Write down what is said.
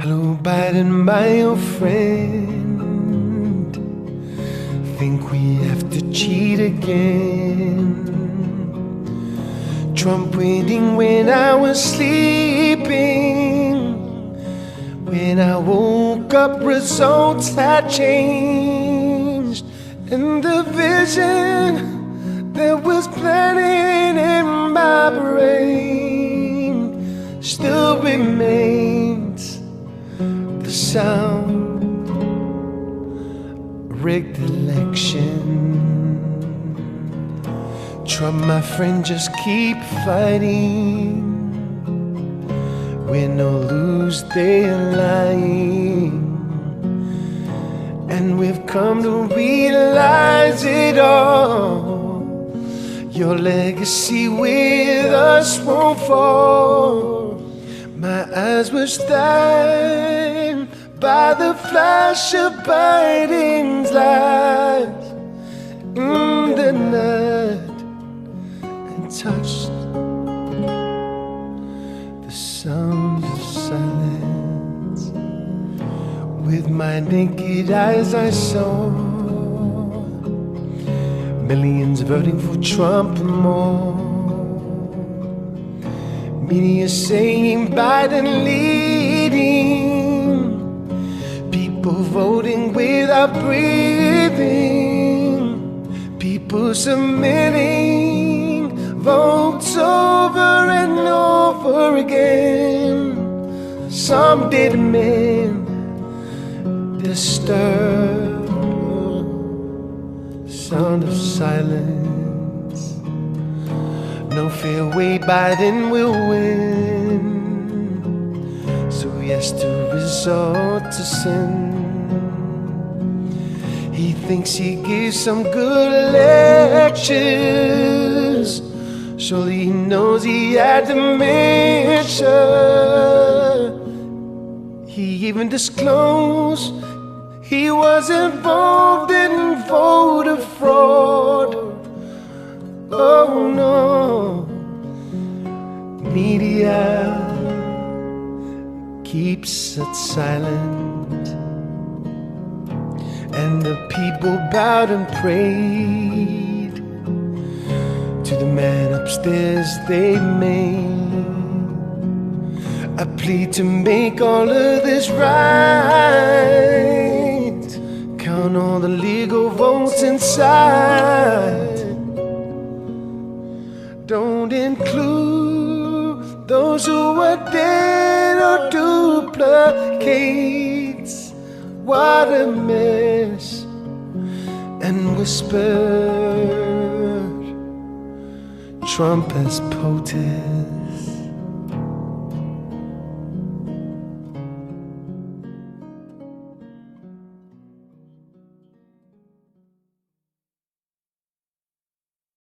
Hello, Biden, my old friend. Think we have to cheat again. Trump winning when I was sleeping. When I woke up, results had changed, and the vision that was planning in my brain still remains. The sound, rigged election. Trump, my friend, just keep fighting. Win or lose, they're lying. And we've come to realize it all. Your legacy with us won't fall. My eyes were stained by the flash of Biden's lights in the night, and touched the sounds of silence. With my naked eyes I saw millions voting for Trump and more. Media saying Biden leading, people voting without breathing, people submitting votes over and over again. Some did men disturb the sound of silence. No fair way Biden will win, so he has to resort to sin. He thinks he gives some good lectures. Surely he knows he had dementia. He even disclosed he was involved in voter fraud. Oh no, media keeps it silent, and the people bowed and prayed to the man upstairs. They made a plea to make all of this right. Count all the legal votes inside. Don't include those who were dead or duplicates. What a mess. And whispered, Trump has POTUS.